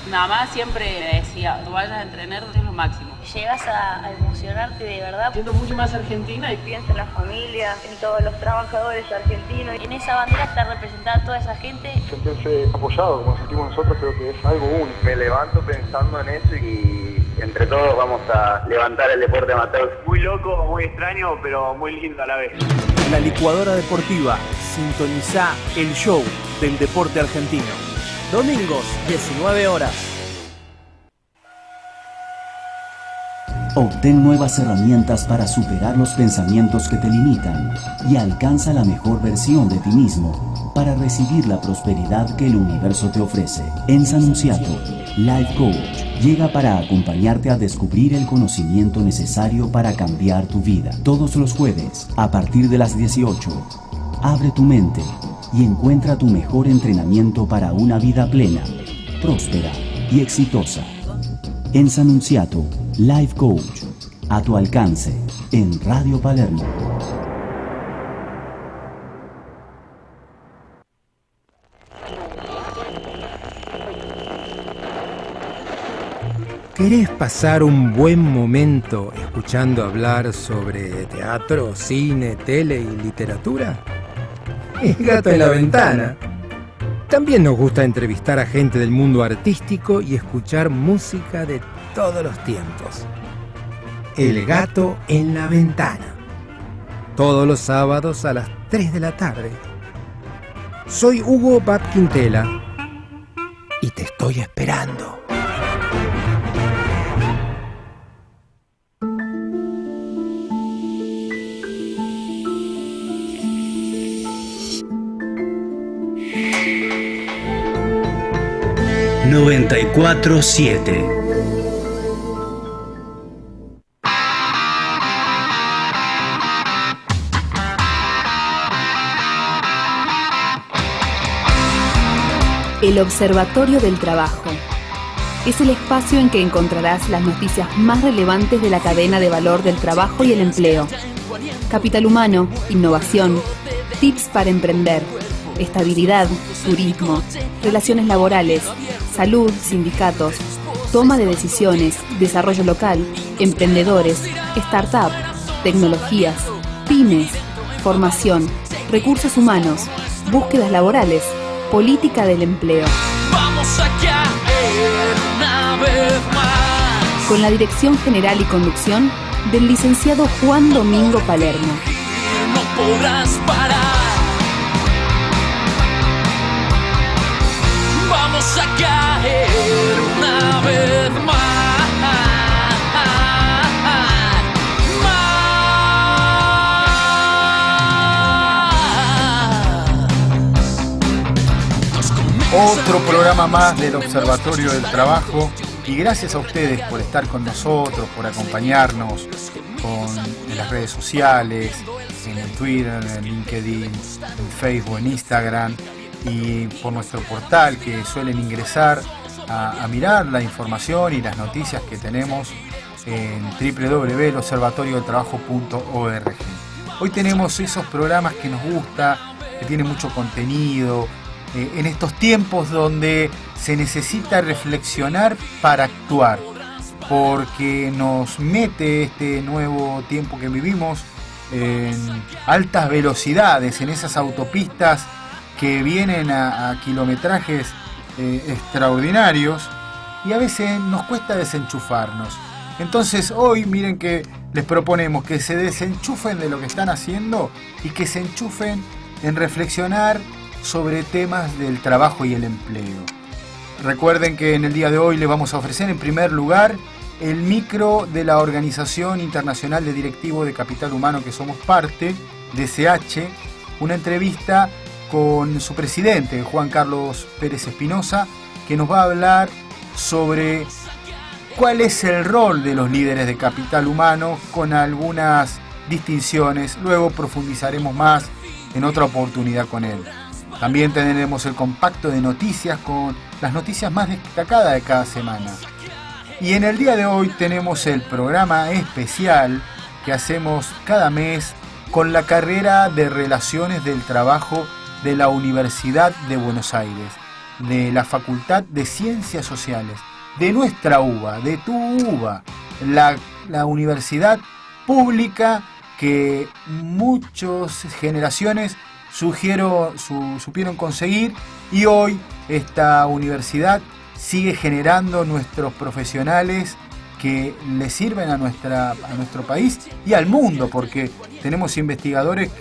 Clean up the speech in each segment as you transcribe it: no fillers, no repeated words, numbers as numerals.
Mi mamá siempre me decía, tú vayas a entrenar es lo máximo. Llegas a emocionarte de verdad. Siento mucho más argentina y Piensa en la familia, en todos los trabajadores argentinos. En esa bandera está representada toda esa gente. Sentirse apoyado, como sentimos nosotros, creo que es algo único. Me levanto pensando en eso y entre todos vamos a levantar el deporte amateur. Muy loco, muy extraño, pero muy lindo a la vez. La licuadora deportiva. Sintoniza el show del deporte argentino. Domingos, 19 horas. Obtén nuevas herramientas para superar los pensamientos que te limitan y alcanza la mejor versión de ti mismo para recibir la prosperidad que el universo te ofrece. En Sanunciato, Life Coach llega para acompañarte a descubrir el conocimiento necesario para cambiar tu vida. Todos los jueves, a partir de las 18, abre tu mente y encuentra tu mejor entrenamiento para una vida plena, próspera y exitosa. En Sanunciato, Life Coach, a tu alcance, en Radio Palermo. ¿Querés pasar un buen momento escuchando hablar sobre teatro, cine, tele y literatura? Es Gato en la Ventana. También nos gusta entrevistar a gente del mundo artístico y escuchar música de todos los tiempos. El Gato en la Ventana. Todos los sábados a las 3 de la tarde. Soy Hugo Bat Quintela y te estoy esperando. ...94.7 El Observatorio del Trabajo. Es el espacio en que encontrarás las noticias más relevantes de la cadena de valor del trabajo y el empleo. Capital humano, innovación, tips para emprender, estabilidad, turismo, relaciones laborales, salud, sindicatos, toma de decisiones, desarrollo local, emprendedores, startup, tecnologías, pymes, formación, recursos humanos, búsquedas laborales, política del empleo. Vamos a caer una vez más. Con la dirección general y conducción del licenciado Juan Domingo Palermo. No podrás parar. Vamos a caer una vez más. Otro programa más del Observatorio del Trabajo y gracias a ustedes por estar con nosotros, por acompañarnos en las redes sociales, en el Twitter, en LinkedIn, en Facebook, en Instagram y por nuestro portal que suelen ingresar a mirar la información y las noticias que tenemos en www.elobservatoriodeltrabajo.org. Hoy tenemos esos programas que nos gusta, que tienen mucho contenido, en estos tiempos donde se necesita reflexionar para actuar, porque nos mete este nuevo tiempo que vivimos en altas velocidades, en esas autopistas que vienen a kilometrajes extraordinarios y a veces nos cuesta desenchufarnos. Entonces hoy miren que les proponemos que se desenchufen de lo que están haciendo y que se enchufen en reflexionar sobre temas del trabajo y el empleo. Recuerden que en el día de hoy les vamos a ofrecer en primer lugar el micro de la Organización Internacional de Directivos de Capital Humano que somos parte, DCH, una entrevista con su presidente, Juan Carlos Pérez Espinosa, que nos va a hablar sobre cuál es el rol de los líderes de capital humano con algunas distinciones. Luego profundizaremos más en otra oportunidad con él. También tendremos el compacto de noticias con las noticias más destacadas de cada semana. Y en el día de hoy tenemos el programa especial que hacemos cada mes con la carrera de Relaciones del Trabajo de la Universidad de Buenos Aires. de la Facultad de Ciencias Sociales, de nuestra UBA, de tu UBA, la universidad pública que muchas generaciones supieron conseguir, y hoy esta universidad sigue generando nuestros profesionales que le sirven a nuestro país y al mundo, porque tenemos investigadores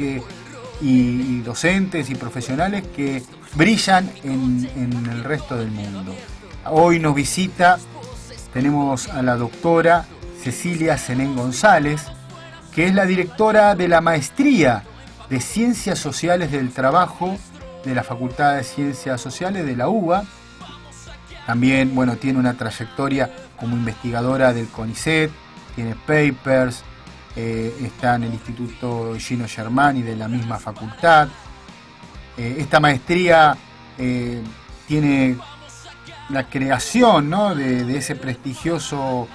y docentes y profesionales que brillan en el resto del mundo. Hoy nos visita, tenemos a la doctora Cecilia Senén González, que es la directora de la Maestría de Ciencias Sociales del Trabajo de la Facultad de Ciencias Sociales de la UBA. También, bueno, tiene una trayectoria como investigadora del CONICET, tiene papers, está en el Instituto Gino Germani de la misma facultad. Esta maestría tiene la creación, ¿no?, de ese prestigioso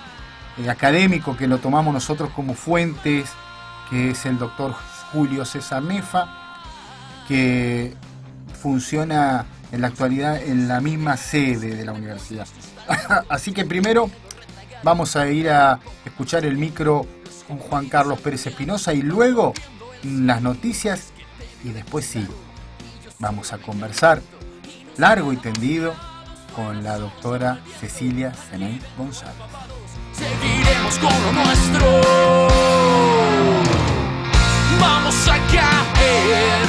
académico que lo tomamos nosotros como fuentes, que es el doctor Julio César Nefa, que funciona en la actualidad en la misma sede de la universidad. Así que primero vamos a ir a escuchar el micro con Juan Carlos Pérez Espinosa y luego las noticias, y después sí, vamos a conversar largo y tendido con la doctora Cecilia Senén González. Seguiremos con lo nuestro. Vamos a caer.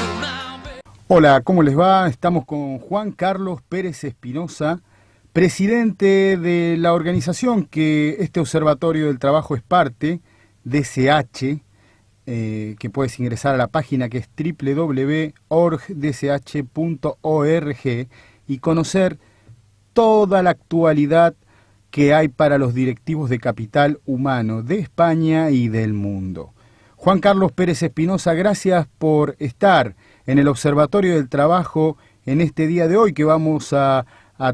Hola, ¿cómo les va? Estamos con Juan Carlos Pérez Espinosa, presidente de la organización que este Observatorio del Trabajo es parte, DCH, que puedes ingresar a la página que es www.orgdch.org y conocer toda la actualidad que hay para los directivos de capital humano de España y del mundo. Juan Carlos Pérez Espinosa, gracias por estar en el Observatorio del Trabajo en este día de hoy, que vamos a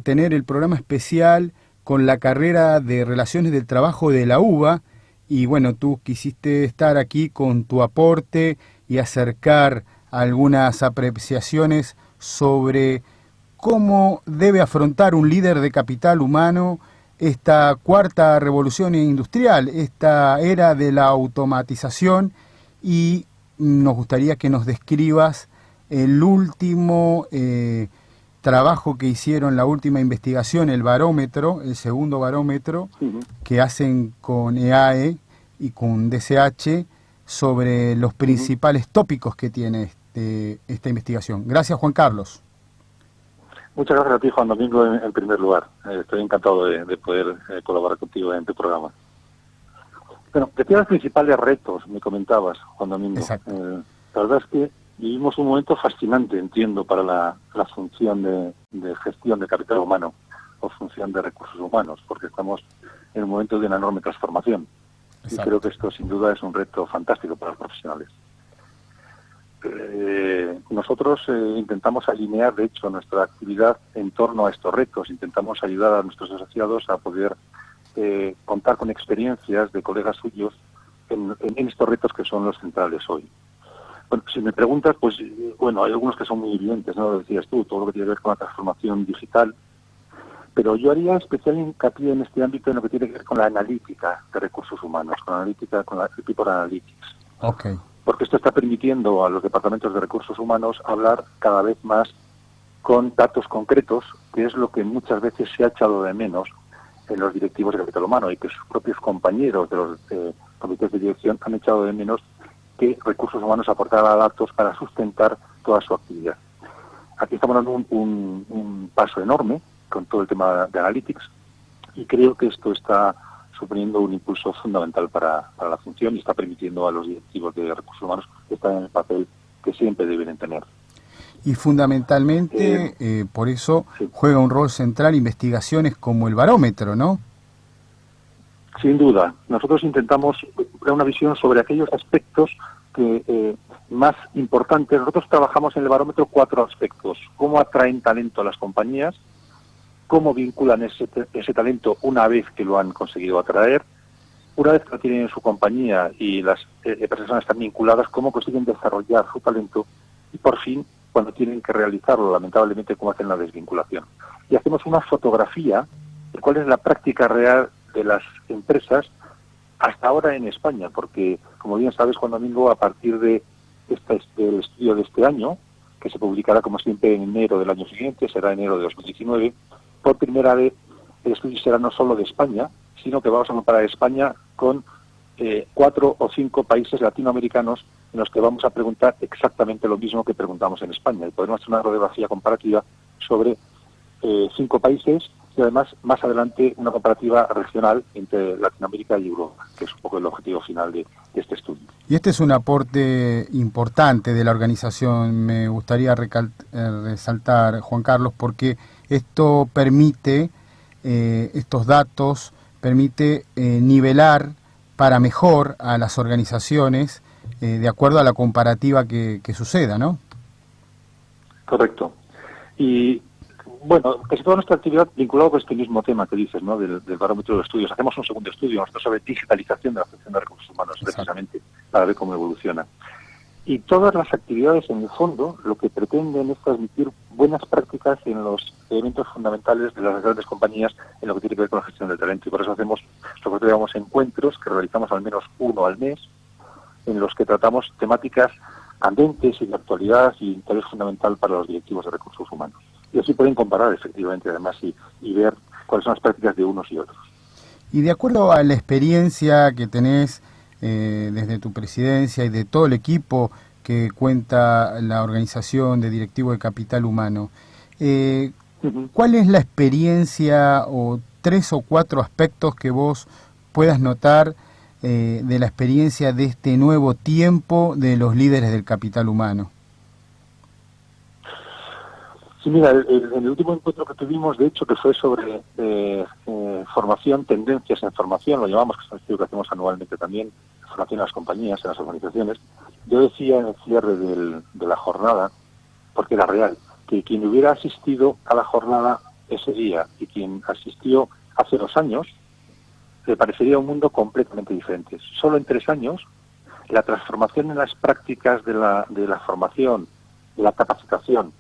tener el programa especial con la carrera de Relaciones del Trabajo de la UBA. Y bueno, tú quisiste estar aquí con tu aporte y acercar algunas apreciaciones sobre cómo debe afrontar un líder de capital humano esta cuarta revolución industrial, esta era de la automatización, y nos gustaría que nos describas el último trabajo que hicieron, la última investigación, el barómetro, el segundo barómetro, que hacen con EAE y con DCH sobre los principales tópicos que tiene esta investigación. Gracias, Juan Carlos. Muchas gracias a ti, Juan Domingo, en primer lugar. Estoy encantado de poder colaborar contigo en tu programa. Bueno, decía los principales retos, me comentabas, Juan Domingo. Exacto. La verdad es que vivimos un momento fascinante, entiendo, para la función de gestión de capital humano o función de recursos humanos, porque estamos en un momento de una enorme transformación. Exacto. Y creo que esto, sin duda, es un reto fantástico para los profesionales. Nosotros intentamos alinear, de hecho, nuestra actividad en torno a estos retos. Intentamos ayudar a nuestros asociados a poder contar con experiencias de colegas suyos en estos retos que son los centrales hoy. Bueno, si me preguntas, pues bueno, hay algunos que son muy evidentes, ¿no? Lo decías tú, todo lo que tiene que ver con la transformación digital, pero yo haría especial hincapié en este ámbito en lo que tiene que ver con la analítica de recursos humanos, con la analítica, con la People Analytics. Okay. Porque esto está permitiendo a los departamentos de recursos humanos hablar cada vez más con datos concretos, que es lo que muchas veces se ha echado de menos en los directivos de capital humano, y que sus propios compañeros de los comités de dirección han echado de menos que recursos humanos aportara datos para sustentar toda su actividad. Aquí estamos dando un paso enorme con todo el tema de Analytics, y creo que esto está suponiendo un impulso fundamental para la función y está permitiendo a los directivos de recursos humanos estar en el papel que siempre deben tener. Y fundamentalmente, por eso sí, juega un rol central investigaciones como el barómetro, ¿no? Sin duda. Nosotros intentamos dar una visión sobre aquellos aspectos que más importantes. Nosotros trabajamos en el barómetro 4 aspectos: cómo atraen talento a las compañías, cómo vinculan ese talento una vez que lo han conseguido atraer, una vez que lo tienen en su compañía y las personas están vinculadas, cómo consiguen desarrollar su talento, y por cuando tienen que realizarlo, lamentablemente, como hacen la desvinculación. Y hacemos una fotografía de cuál es la práctica real de las empresas hasta ahora en España, porque, como bien sabes, Juan Domingo, a partir del estudio de este año, que se publicará, como siempre, en enero del año siguiente, será enero de 2019, por primera vez el estudio será no solo de España, sino que vamos a comparar España con 4 o 5 países latinoamericanos en los que vamos a preguntar exactamente lo mismo que preguntamos en España. Y podremos hacer una radiografía comparativa sobre 5 países y además más adelante una comparativa regional entre Latinoamérica y Europa, que es un poco el objetivo final de este estudio. Y este es un aporte importante de la organización, me gustaría resaltar, Juan Carlos, porque esto permite, estos datos, permite nivelar para mejor a las organizaciones de acuerdo a la comparativa que suceda, ¿no? Correcto. Y bueno, casi toda nuestra actividad vinculada con este mismo tema que dices, ¿no? Del barómetro de estudios. Hacemos un segundo estudio nosotros sobre digitalización de la gestión de recursos humanos, precisamente, para ver cómo evoluciona. Y todas las actividades, en el fondo, lo que pretenden es transmitir buenas prácticas en los elementos fundamentales de las grandes compañías en lo que tiene que ver con la gestión del talento. Y por eso hacemos lo que llamamos encuentros, que realizamos al menos uno al mes, en los que tratamos temáticas candentes y de actualidad y interés fundamental para los directivos de recursos humanos. Y así pueden comparar, efectivamente, además, y ver cuáles son las prácticas de unos y otros. Y de acuerdo a la experiencia que tenés desde tu presidencia y de todo el equipo que cuenta la organización de directivo de capital humano, ¿cuál es la experiencia o 3 o 4 aspectos que vos puedas notar de la experiencia de este nuevo tiempo de los líderes del capital humano? Sí, mira, en el último encuentro que tuvimos, de hecho, que fue sobre formación, tendencias en formación, lo llamamos, que es un estudio que hacemos anualmente también, formación en las compañías, en las organizaciones, yo decía en el cierre de la jornada, porque era real, que quien hubiera asistido a la jornada ese día y quien asistió hace 2 años, le parecería un mundo completamente diferente. Solo en 3 años, la transformación en las prácticas de la formación, de la capacitación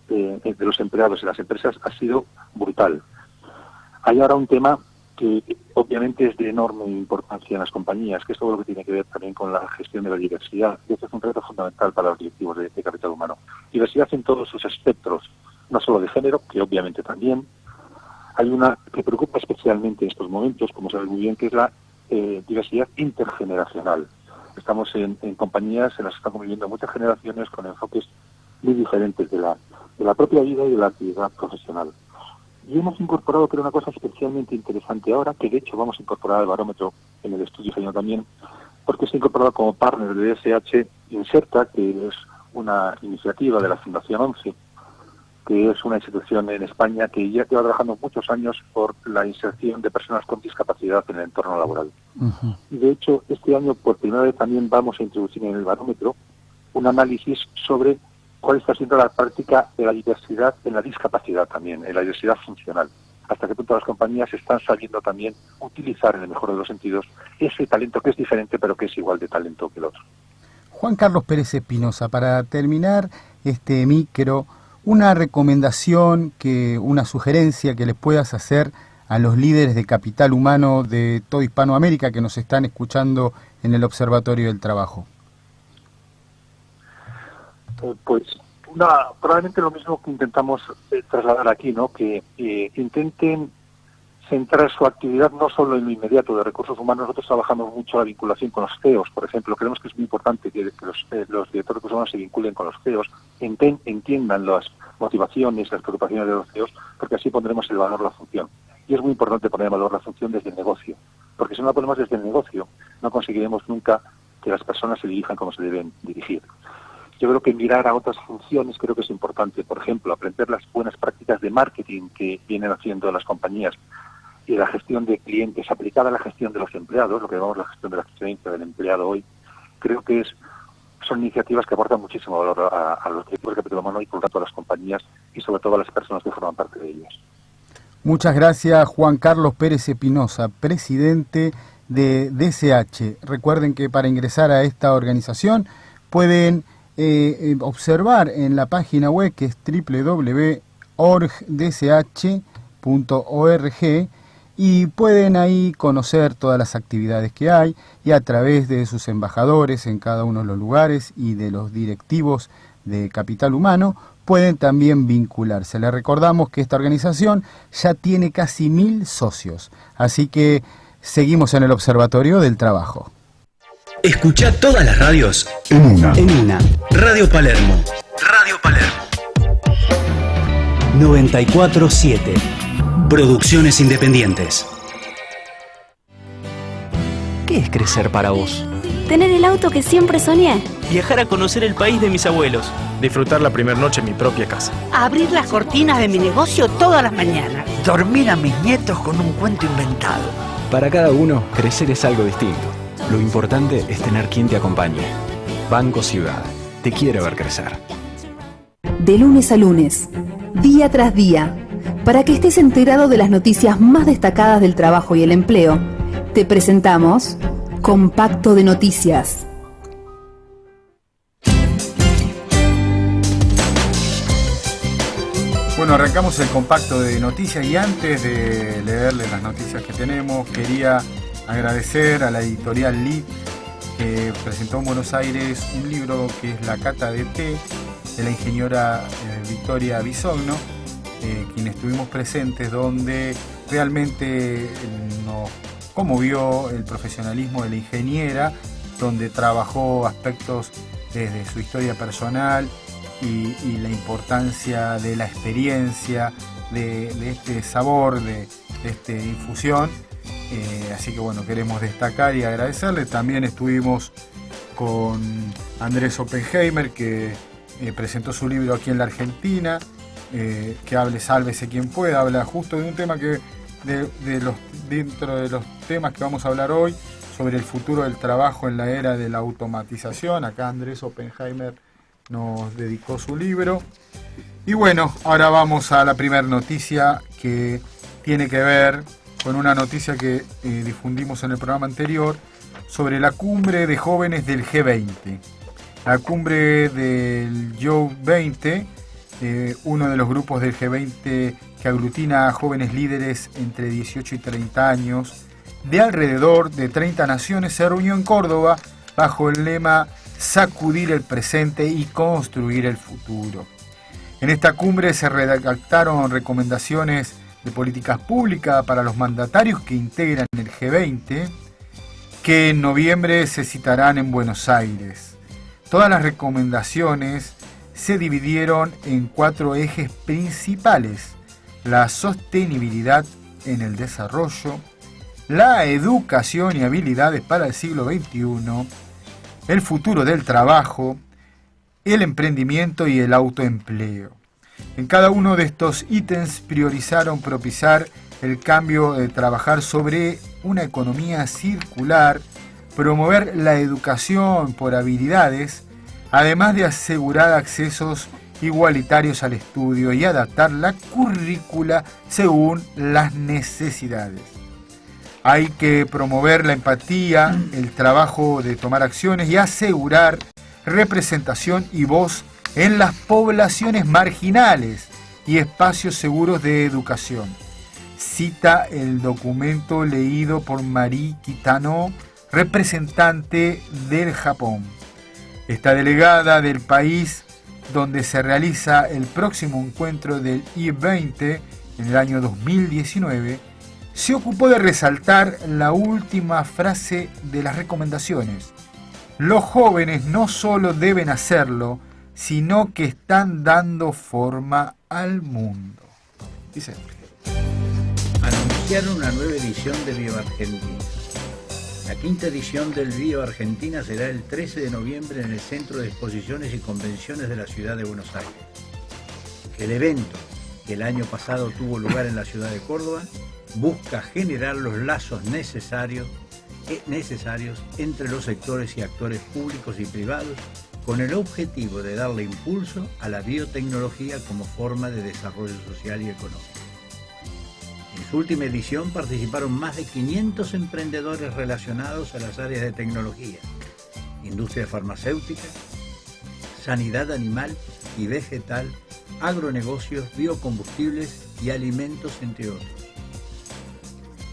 de los empleados y las empresas ha sido brutal. Hay ahora un tema que obviamente es de enorme importancia en las compañías, que es todo lo que tiene que ver también con la gestión de la diversidad. Y este es un reto fundamental para los directivos de capital humano. Diversidad en todos sus espectros, no solo de género, que obviamente también. Hay una que preocupa especialmente en estos momentos, como sabes muy bien, que es la diversidad intergeneracional. Estamos en compañías en las que están conviviendo muchas generaciones con enfoques muy diferentes de la propia vida y de la actividad profesional. Y hemos incorporado, creo, una cosa especialmente interesante ahora, que de hecho vamos a incorporar al barómetro en el estudio este año también, porque se ha incorporado como partner de DSH Inserta, que es una iniciativa de la Fundación 11, que es una institución en España que ya lleva trabajando muchos años por la inserción de personas con discapacidad en el entorno laboral. Uh-huh. Y de hecho, este año por primera vez también vamos a introducir en el barómetro un análisis sobre cuál está siendo la práctica de la diversidad en la discapacidad también, en la diversidad funcional. Hasta qué punto las compañías están sabiendo también utilizar, en el mejor de los sentidos, ese talento que es diferente pero que es igual de talento que el otro. Juan Carlos Pérez Espinosa, para terminar este micro, una recomendación, una sugerencia que les puedas hacer a los líderes de capital humano de toda Hispanoamérica que nos están escuchando en el Observatorio del Trabajo. Pues probablemente lo mismo que intentamos trasladar aquí, ¿no? Que intenten centrar su actividad no solo en lo inmediato de recursos humanos. Nosotros trabajamos mucho la vinculación con los CEOs, por ejemplo. Creemos que es muy importante que los directores de recursos humanos se vinculen con los CEOs, entiendan las motivaciones, las preocupaciones de los CEOs, porque así pondremos el valor a la función. Y es muy importante poner en valor la función desde el negocio, porque si no la ponemos desde el negocio, no conseguiremos nunca que las personas se dirijan como se deben dirigir. Yo creo que mirar a otras funciones creo que es importante. Por ejemplo, aprender las buenas prácticas de marketing que vienen haciendo las compañías y la gestión de clientes aplicada a la gestión de los empleados, lo que llamamos la gestión de la experiencia del empleado hoy. Creo que son iniciativas que aportan muchísimo valor a los directivos de capital humano y por lo tanto a las compañías y sobre todo a las personas que forman parte de ellas. Muchas gracias, Juan Carlos Pérez Espinosa, presidente de DSH. Recuerden que para ingresar a esta organización pueden observar en la página web, que es www.orgdsh.org, y pueden ahí conocer todas las actividades que hay, y a través de sus embajadores en cada uno de los lugares y de los directivos de Capital Humano pueden también vincularse. Les recordamos que esta organización ya tiene casi 1000 socios, así que seguimos en el Observatorio del Trabajo. Escuchá todas las radios En una. Radio Palermo. 94.7. Producciones independientes. ¿Qué es crecer para vos? Tener el auto que siempre soñé. Viajar a conocer el país de mis abuelos. Disfrutar la primera noche en mi propia casa. Abrir las cortinas de mi negocio todas las mañanas. Dormir a mis nietos con un cuento inventado. Para cada uno, crecer es algo distinto. Lo importante es tener quien te acompañe. Banco Ciudad. Te quiere ver crecer. De lunes a lunes, día tras día, para que estés enterado de las noticias más destacadas del trabajo y el empleo, te presentamos Compacto de Noticias. Bueno, arrancamos el compacto de noticias y antes de leerles las noticias que tenemos, quería agradecer a la editorial LIT, que presentó en Buenos Aires un libro que es La Cata de Té, de la ingeniera Victoria Bisogno, quien estuvimos presentes, donde realmente nos conmovió el profesionalismo de la ingeniera, donde trabajó aspectos desde su historia personal y la importancia de la experiencia, de este sabor, de esta infusión. Así que bueno, queremos destacar y agradecerle. También estuvimos con Andrés Oppenheimer, que presentó su libro aquí en la Argentina, que hable Sálvese quien pueda. Habla justo de un tema que dentro de los temas que vamos a hablar hoy, sobre el futuro del trabajo en la era de la automatización. Acá Andrés Oppenheimer nos dedicó su libro. Y bueno, ahora vamos a la primera noticia, que tiene que ver con una noticia que difundimos en el programa anterior sobre la cumbre de jóvenes del G20. La cumbre del G20, uno de los grupos del G20 que aglutina a jóvenes líderes entre 18 y 30 años de alrededor de 30 naciones, se reunió en Córdoba bajo el lema Sacudir el presente y construir el futuro. En esta cumbre se redactaron recomendaciones de políticas públicas para los mandatarios que integran el G20, que en noviembre se citarán en Buenos Aires. Todas las recomendaciones se dividieron en 4 ejes principales: la sostenibilidad en el desarrollo, la educación y habilidades para el siglo XXI, el futuro del trabajo, el emprendimiento y el autoempleo. En cada uno de estos ítems priorizaron propiciar el cambio de trabajar sobre una economía circular, promover la educación por habilidades, además de asegurar accesos igualitarios al estudio y adaptar la currícula según las necesidades. Hay que promover la empatía, el trabajo de tomar acciones y asegurar representación y voz en las poblaciones marginales y espacios seguros de educación. Cita el documento leído por Marie Kitano, representante del Japón. Esta delegada del país donde se realiza el próximo encuentro del I-20 en el año 2019, se ocupó de resaltar la última frase de las recomendaciones. Los jóvenes no solo deben hacerlo, sino que están dando forma al mundo. Dice. Anunciaron una nueva edición de BioArgentina. La quinta edición del BioArgentina será el 13 de noviembre en el Centro de Exposiciones y Convenciones de la Ciudad de Buenos Aires. El evento, que el año pasado tuvo lugar en la ciudad de Córdoba, busca generar los lazos necesarios entre los sectores y actores públicos y privados, con el objetivo de darle impulso a la biotecnología como forma de desarrollo social y económico. En su última edición participaron más de 500 emprendedores relacionados a las áreas de tecnología, industria farmacéutica, sanidad animal y vegetal, agronegocios, biocombustibles y alimentos, entre otros.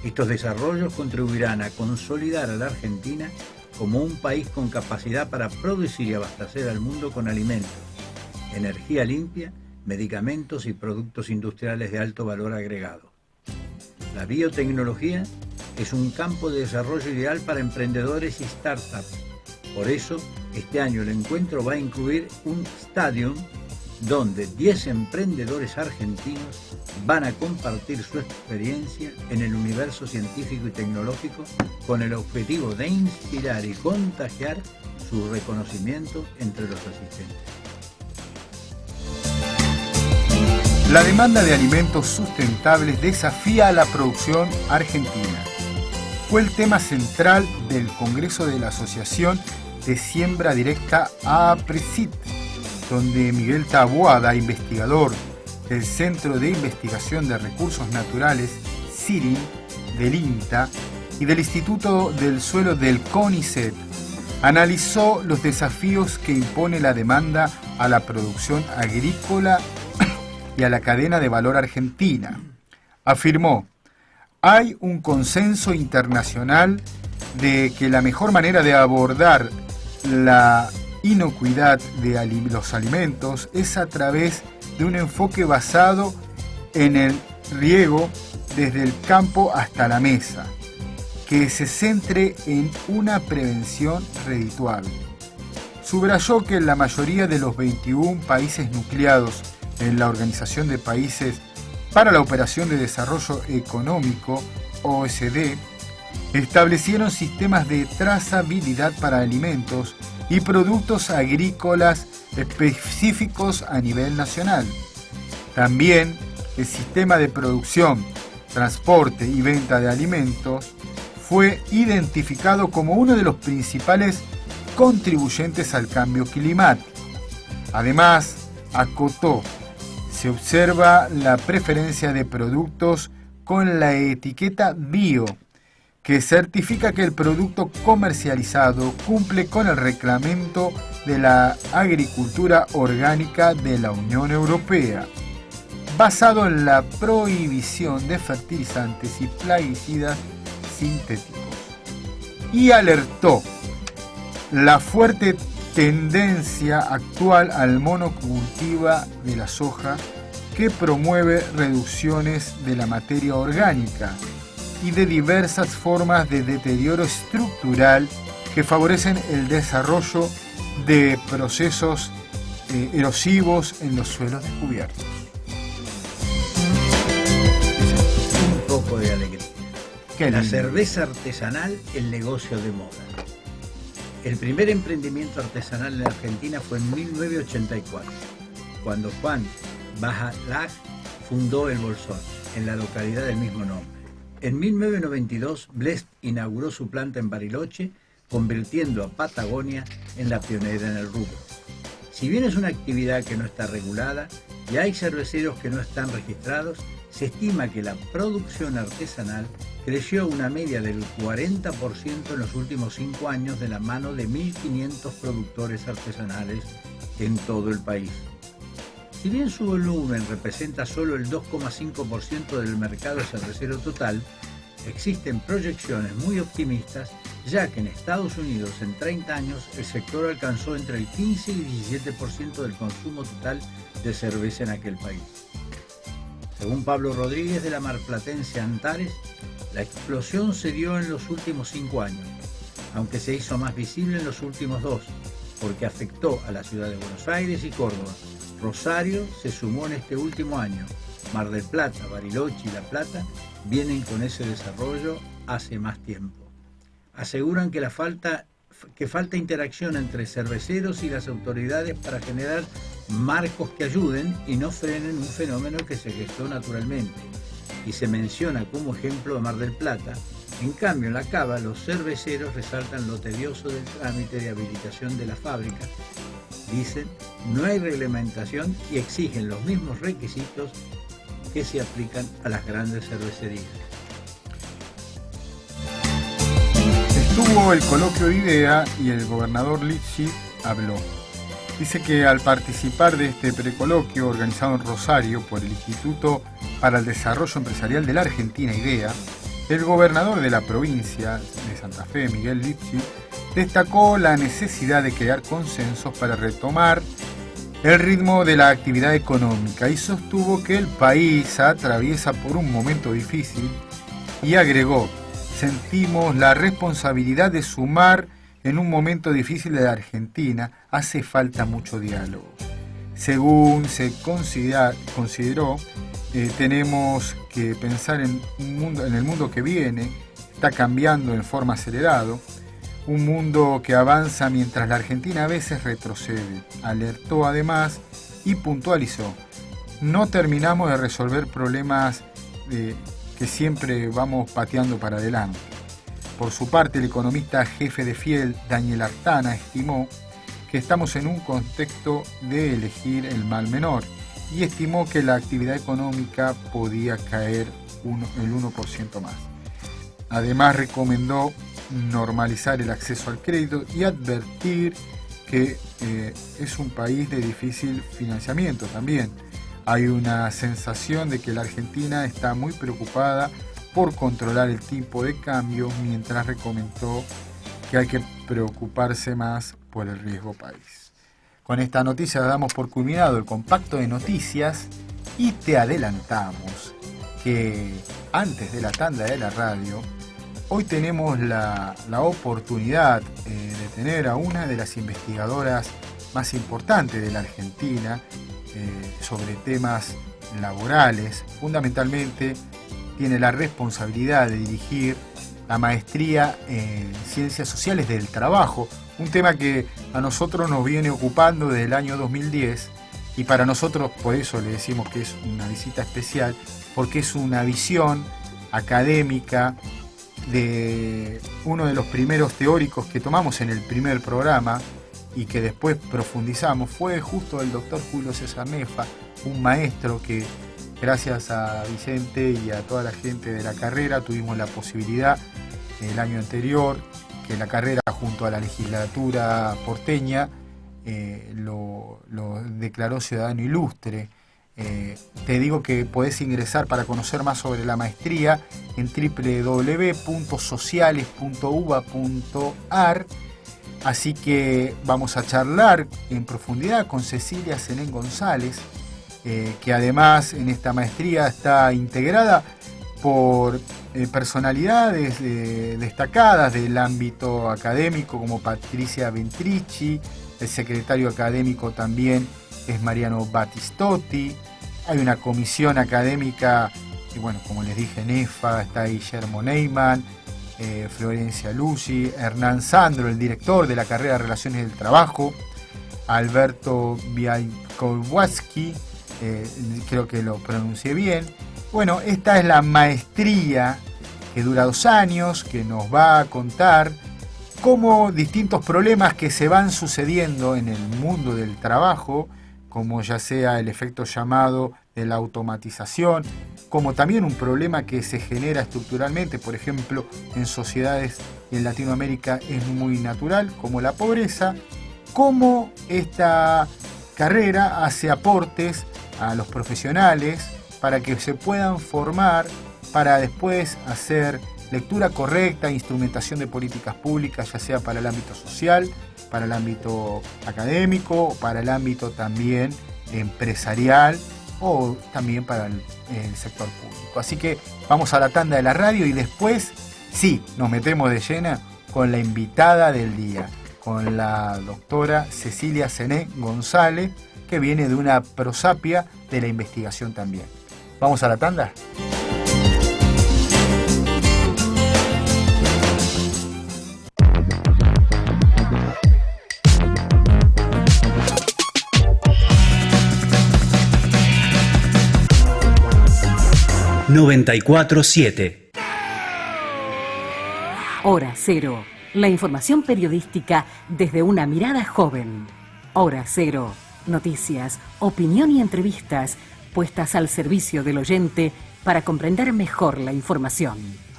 Estos desarrollos contribuirán a consolidar a la Argentina como un país con capacidad para producir y abastecer al mundo con alimentos, energía limpia, medicamentos y productos industriales de alto valor agregado. La biotecnología es un campo de desarrollo ideal para emprendedores y startups. Por eso, este año el encuentro va a incluir un stadium donde 10 emprendedores argentinos van a compartir su experiencia en el universo científico y tecnológico con el objetivo de inspirar y contagiar su reconocimiento entre los asistentes. La demanda de alimentos sustentables desafía a la producción argentina. Fue el tema central del Congreso de la Asociación de Siembra Directa APRESID, donde Miguel Taboada, investigador del Centro de Investigación de Recursos Naturales, CIRIN, del INTA y del Instituto del Suelo del CONICET, analizó los desafíos que impone la demanda a la producción agrícola y a la cadena de valor argentina. Afirmó: hay un consenso internacional de que la mejor manera de abordar la inocuidad de los alimentos es a través de un enfoque basado en el riego desde el campo hasta la mesa, que se centre en una prevención redituable. Subrayó que en la mayoría de los 21 países nucleados en la Organización de Países para la Operación de Desarrollo Económico, OSD, establecieron sistemas de trazabilidad para alimentos y productos agrícolas específicos a nivel nacional. También el sistema de producción, transporte y venta de alimentos fue identificado como uno de los principales contribuyentes al cambio climático. Además, acotó: se observa la preferencia de productos con la etiqueta bio, que certifica que el producto comercializado cumple con el reglamento de la agricultura orgánica de la Unión Europea, basado en la prohibición de fertilizantes y plaguicidas sintéticos. Y alertó la fuerte tendencia actual al monocultivo de la soja, que promueve reducciones de la materia orgánica y de diversas formas de deterioro estructural que favorecen el desarrollo de procesos erosivos en los suelos descubiertos. Un poco de alegría. La cerveza artesanal, el negocio de moda. El primer emprendimiento artesanal en Argentina fue en 1984, cuando Juan Bajalac fundó el Bolsón, en la localidad del mismo nombre. En 1992, Blest inauguró su planta en Bariloche, convirtiendo a Patagonia en la pionera en el rubro. Si bien es una actividad que no está regulada y hay cerveceros que no están registrados, se estima que la producción artesanal creció una media del 40% en los últimos 5 años de la mano de 1.500 productores artesanales en todo el país. Si bien su volumen representa solo el 2,5% del mercado cervecero total, existen proyecciones muy optimistas, ya que en Estados Unidos en 30 años el sector alcanzó entre el 15 y 17% del consumo total de cerveza en aquel país. Según Pablo Rodríguez de la marplatense Antares, la explosión se dio en los últimos 5 años, aunque se hizo más visible en los últimos 2, porque afectó a la ciudad de Buenos Aires y Córdoba. Rosario se sumó en este último año. Mar del Plata, Bariloche y La Plata vienen con ese desarrollo hace más tiempo. Aseguran que falta interacción entre cerveceros y las autoridades para generar marcos que ayuden y no frenen un fenómeno que se gestó naturalmente. Y se menciona como ejemplo a Mar del Plata. En cambio, en La Cava, los cerveceros resaltan lo tedioso del trámite de habilitación de la fábrica. Dicen, no hay reglamentación y exigen los mismos requisitos que se aplican a las grandes cervecerías. Estuvo el coloquio de idea y el gobernador Lipschitz habló. Dice que al participar de este precoloquio organizado en Rosario por el Instituto para el Desarrollo Empresarial de la Argentina, IDEA, el gobernador de la provincia de Santa Fe, Miguel Lipsi, destacó la necesidad de crear consensos para retomar el ritmo de la actividad económica y sostuvo que el país atraviesa por un momento difícil y agregó: sentimos la responsabilidad de sumar en un momento difícil de la Argentina, hace falta mucho diálogo. Según se consideró, tenemos que pensar en el mundo que viene, está cambiando en forma acelerada, un mundo que avanza mientras la Argentina a veces retrocede. Alertó además y puntualizó: no terminamos de resolver problemas que siempre vamos pateando para adelante. Por su parte, el economista jefe de Fiel, Daniel Artana, estimó que estamos en un contexto de elegir el mal menor y estimó que la actividad económica podía caer el 1% más. Además, recomendó normalizar el acceso al crédito y advertir que es un país de difícil financiamiento también. Hay una sensación de que la Argentina está muy preocupada por controlar el tipo de cambio, mientras recomendó que hay que preocuparse más por el riesgo país. Con esta noticia damos por culminado el compacto de noticias y te adelantamos que antes de la tanda de la radio, hoy tenemos la oportunidad de tener a una de las investigadoras más importantes de la Argentina sobre temas laborales. Fundamentalmente tiene la responsabilidad de dirigir la maestría en Ciencias Sociales del Trabajo, un tema que a nosotros nos viene ocupando desde el año 2010 y para nosotros por eso le decimos que es una visita especial, porque es una visión académica de uno de los primeros teóricos que tomamos en el primer programa y que después profundizamos. Fue justo el doctor Julio César Nefa, un maestro que gracias a Vicente y a toda la gente de la carrera tuvimos la posibilidad el año anterior que la carrera junto a la legislatura porteña lo declaró ciudadano ilustre. Te digo que podés ingresar para conocer más sobre la maestría en www.sociales.uba.ar. Así que vamos a charlar en profundidad con Cecilia Senén González, que además en esta maestría está integrada por personalidades destacadas del ámbito académico como Patricia Ventrici, el secretario académico también es Mariano Battistotti, hay una comisión académica, y bueno, como les dije, Nefa, está Guillermo Neyman, Florencia Luci, Hernán Sandro, el director de la carrera de Relaciones del Trabajo, Alberto Bialkowski, creo que lo pronuncié bien. Bueno, esta es la maestría que dura 2 años, que nos va a contar cómo distintos problemas que se van sucediendo en el mundo del trabajo, como ya sea el efecto llamado de la automatización, como también un problema que se genera estructuralmente, por ejemplo, en sociedades en Latinoamérica es muy natural, como la pobreza, cómo esta carrera hace aportes a los profesionales para que se puedan formar, para después hacer lectura correcta, instrumentación de políticas públicas, ya sea para el ámbito social, para el ámbito académico, para el ámbito también empresarial o también para el sector público. Así que vamos a la tanda de la radio y después sí, nos metemos de lleno con la invitada del día, con la doctora Cecilia Senén González, que viene de una prosapia de la investigación también. ¿Vamos a la tanda? ...94.7. Hora Cero. La información periodística desde una mirada joven. Hora Cero. Noticias, opinión y entrevistas puestas al servicio del oyente para comprender mejor la información.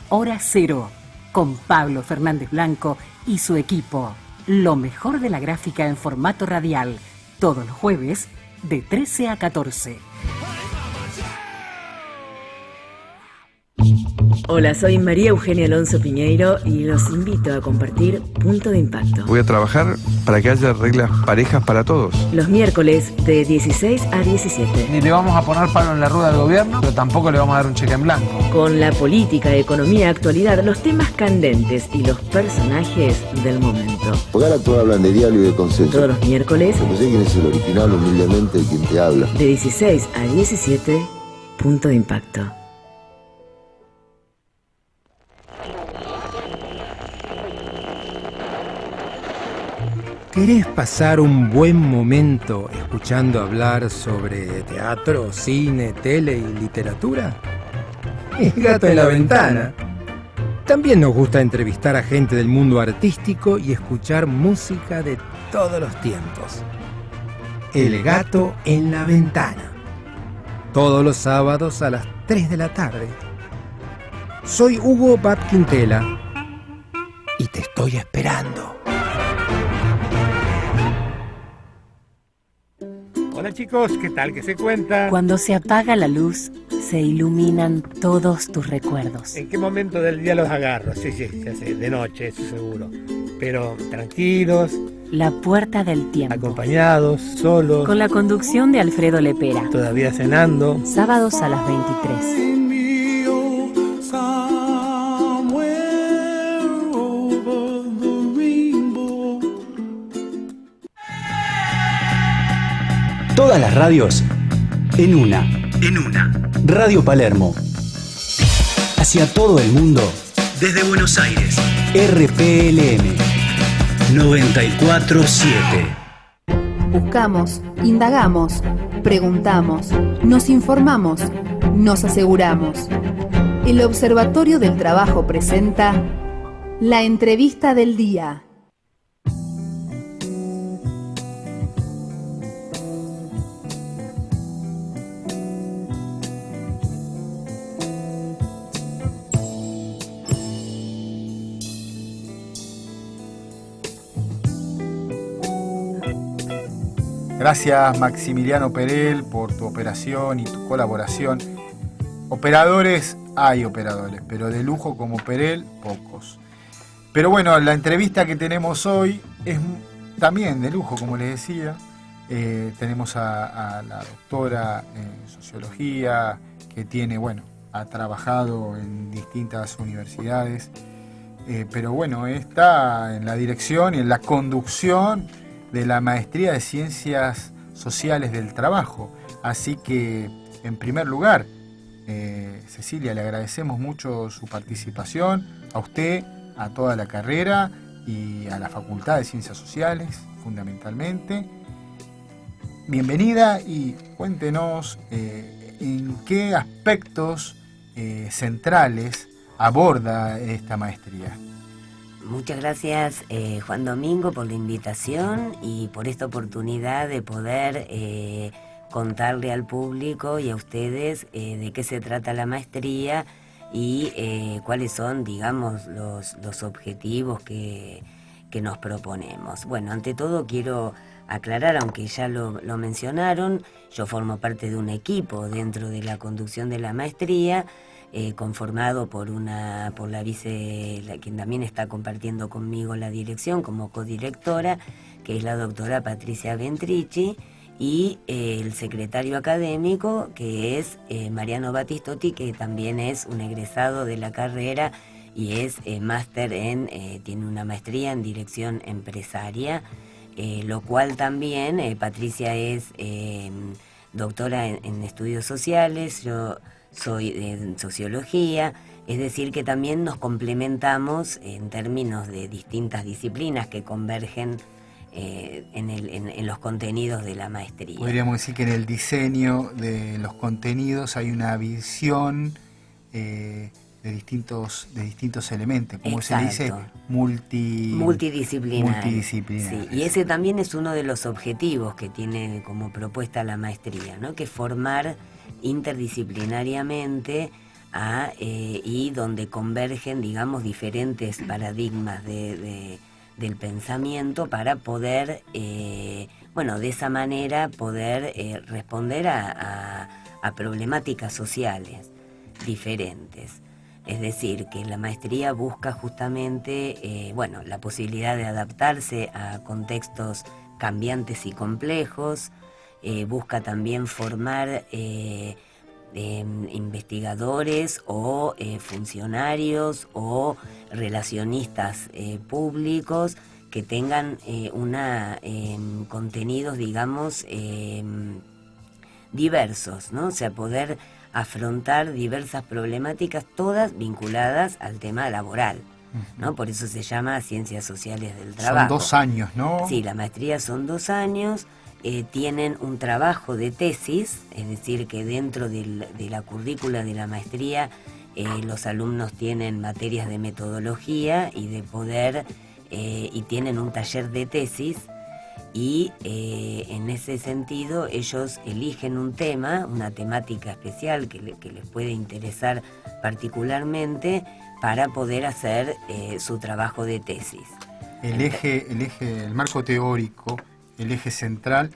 Hora Cero. Con Pablo Fernández Blanco y su equipo. Lo mejor de la gráfica en formato radial. todos los jueves de 13 a 14. Hola, soy María Eugenia Alonso Piñeiro y los invito a compartir Punto de Impacto. Voy a trabajar para que haya reglas parejas para todos. Los miércoles de 16 a 17. Ni le vamos a poner palo en la rueda al gobierno, pero tampoco le vamos a dar un cheque en blanco. Con la política, economía, actualidad, los temas candentes y los personajes del momento. Porque ahora todos hablan de diálogo y de consenso. Todos los miércoles. No sé quién es el original, humildemente, quien te habla. De 16 a 17, Punto de Impacto. ¿Querés pasar un buen momento escuchando hablar sobre teatro, cine, tele y literatura? Es Gato en la Ventana. También nos gusta entrevistar a gente del mundo artístico y escuchar música de todos los tiempos. El Gato en la Ventana. Todos los sábados a las 3 de la tarde. Soy Hugo Bat Quintela y te estoy esperando. Hola chicos, ¿qué tal? ¿Qué se cuenta? Cuando se apaga la luz, se iluminan todos tus recuerdos. ¿En qué momento del día los agarro? Sí, ya sé, de noche, eso seguro. Pero tranquilos. La Puerta del Tiempo. Acompañados, solos. Con la conducción de Alfredo Lepera. Todavía cenando. Sábados a las 23. Todas las radios en una. Radio Palermo. Hacia todo el mundo. Desde Buenos Aires. RPLM 94.7. Buscamos, indagamos, preguntamos, nos informamos, nos aseguramos. El Observatorio del Trabajo presenta la entrevista del día. Gracias Maximiliano Perel por tu operación y tu colaboración. Operadores, hay operadores, pero de lujo como Perel, pocos. Pero bueno, la entrevista que tenemos hoy es también de lujo, como les decía. Tenemos a la doctora en sociología, que ha trabajado en distintas universidades, pero bueno, está en la dirección y en la conducción de la Maestría de Ciencias Sociales del Trabajo. Así que, en primer lugar, Cecilia, le agradecemos mucho su participación, a usted, a toda la carrera y a la Facultad de Ciencias Sociales, fundamentalmente. Bienvenida y cuéntenos en qué aspectos centrales aborda esta maestría. Muchas gracias Juan Domingo por la invitación y por esta oportunidad de poder contarle al público y a ustedes de qué se trata la maestría y cuáles son, digamos, los objetivos que nos proponemos. Bueno, ante todo quiero aclarar, aunque ya lo mencionaron, yo formo parte de un equipo dentro de la conducción de la maestría, conformado por la quien también está compartiendo conmigo la dirección como codirectora, que es la doctora Patricia Ventrici, y el secretario académico, que es Mariano Battistotti, que también es un egresado de la carrera y es máster tiene una maestría en dirección empresaria, lo cual también Patricia es doctora en estudios sociales, yo soy en sociología, es decir que también nos complementamos en términos de distintas disciplinas que convergen en los contenidos de la maestría. Podríamos decir que en el diseño de los contenidos hay una visión de distintos elementos, como Exacto. se le dice, multidisciplinar. Sí, y ese también es uno de los objetivos que tiene como propuesta la maestría, ¿no? Que es formar interdisciplinariamente y donde convergen, digamos, diferentes paradigmas de del pensamiento para poder, de esa manera poder responder a problemáticas sociales diferentes. Es decir, que la maestría busca justamente, la posibilidad de adaptarse a contextos cambiantes y complejos, busca también formar investigadores o funcionarios o relacionistas públicos que tengan contenidos, digamos, diversos, ¿no? O sea, poder afrontar diversas problemáticas, todas vinculadas al tema laboral, ¿no? Por eso se llama Ciencias Sociales del Trabajo. Son 2 años, ¿no? Sí, la maestría son 2 años, tienen un trabajo de tesis, es decir, que dentro de la currícula de la maestría los alumnos tienen materias de metodología y de poder, y tienen un taller de tesis, y en ese sentido ellos eligen un tema, una temática especial que les puede interesar particularmente para poder hacer su trabajo de tesis. El marco teórico, el eje central,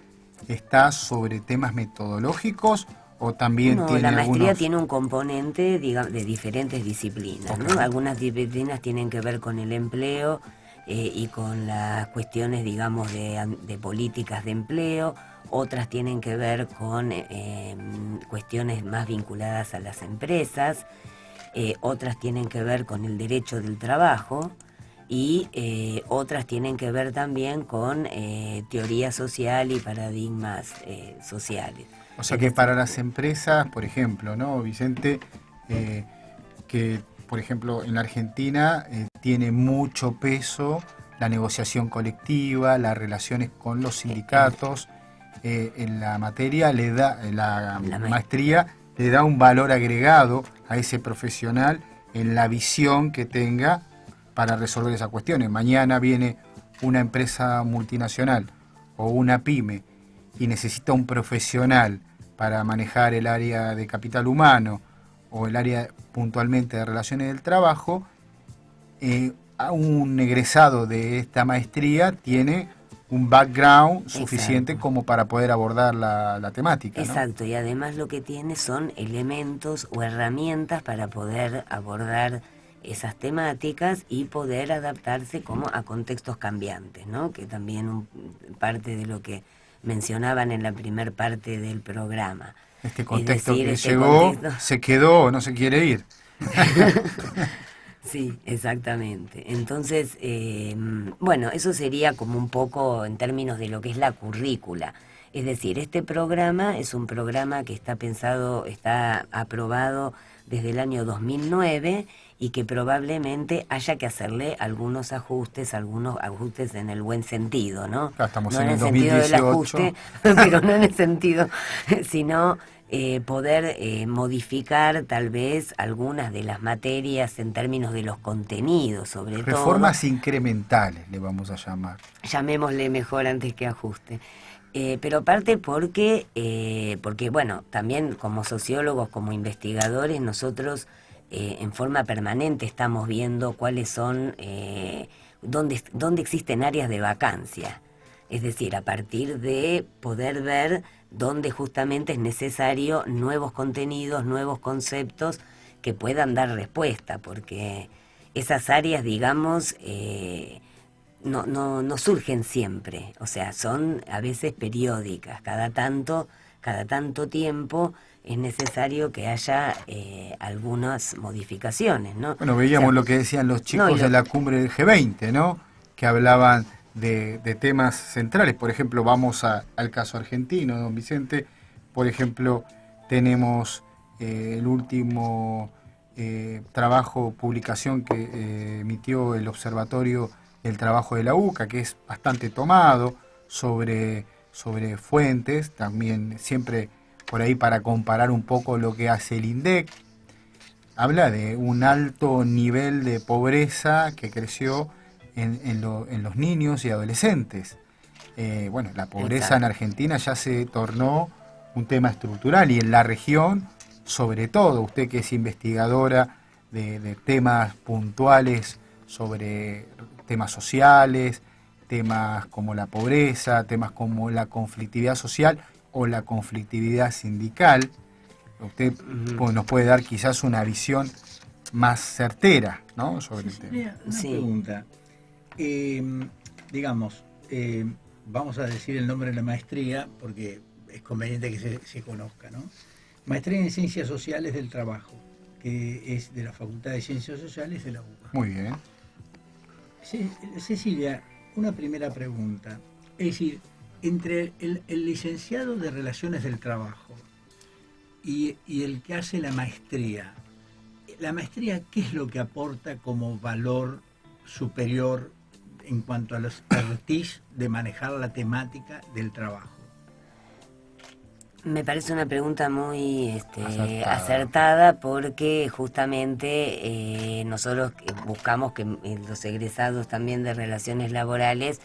¿está sobre temas metodológicos o también tiene la maestría algunos... tiene un componente, digamos, de diferentes disciplinas, Okay. ¿no? Algunas disciplinas tienen que ver con el empleo, y con las cuestiones, digamos, de políticas de empleo, otras tienen que ver con cuestiones más vinculadas a las empresas, otras tienen que ver con el derecho del trabajo y otras tienen que ver también con teoría social y paradigmas sociales. O sea que para las empresas, por ejemplo, ¿no, Vicente? Que, por ejemplo, en la Argentina tiene mucho peso la negociación colectiva, las relaciones con los sindicatos. En la materia la maestría le da un valor agregado a ese profesional en la visión que tenga para resolver esas cuestiones. Mañana viene una empresa multinacional o una pyme y necesita un profesional para manejar el área de capital humano o el área puntualmente de relaciones del trabajo, a un egresado de esta maestría tiene un background suficiente Exacto. como para poder abordar la temática, ¿no? Exacto, y además lo que tiene son elementos o herramientas para poder abordar esas temáticas y poder adaptarse como a contextos cambiantes, ¿no? Que también parte de lo que mencionaban en la primer parte del programa. Este contexto Es decir, que este llegó, contexto... se quedó o no se quiere ir. Sí, exactamente. Entonces, eso sería como un poco en términos de lo que es la currícula. Es decir, este programa es un programa que está aprobado desde el año 2009 y que probablemente haya que hacerle algunos ajustes en el buen sentido, ¿no? Acá estamos no en el sentido del 2018. ajuste, pero no en el sentido, sino poder modificar tal vez algunas de las materias en términos de los contenidos, sobre todo. Reformas incrementales le vamos a llamar. Llamémosle mejor antes que ajuste. Pero aparte porque también como sociólogos, como investigadores, nosotros en forma permanente estamos viendo cuáles son, dónde existen áreas de vacancia. Es decir, a partir de poder ver dónde justamente es necesario nuevos contenidos, nuevos conceptos que puedan dar respuesta, porque esas áreas, digamos, no surgen siempre, o sea, son a veces periódicas, cada tanto tiempo es necesario que haya algunas modificaciones, ¿no? Bueno, veíamos lo que decían los chicos de la cumbre del G20, ¿no? Que hablaban de temas centrales. Por ejemplo, vamos al caso argentino, don Vicente. Por ejemplo, tenemos el último publicación que emitió el Observatorio del Trabajo de la UCA, que es bastante tomado sobre fuentes, también siempre por ahí para comparar un poco lo que hace el INDEC. Habla de un alto nivel de pobreza que creció en los niños y adolescentes. La pobreza Exacto. en Argentina ya se tornó un tema estructural y en la región, sobre todo, usted que es investigadora de temas puntuales sobre temas sociales, temas como la pobreza, temas como la conflictividad social o la conflictividad sindical. Usted nos puede dar quizás una visión más certera, ¿no?, sobre el tema. Una pregunta. Digamos, vamos a decir el nombre de la maestría porque es conveniente que se conozca, ¿no? Maestría en Ciencias Sociales del Trabajo, que es de la Facultad de Ciencias Sociales de la UBA. Muy bien. Cecilia, una primera pregunta. Es decir, entre el licenciado de Relaciones del Trabajo y el que hace la maestría, ¿qué es lo que aporta como valor superior en cuanto a la expertise de manejar la temática del trabajo? Me parece una pregunta muy acertada porque justamente nosotros buscamos que los egresados también de relaciones laborales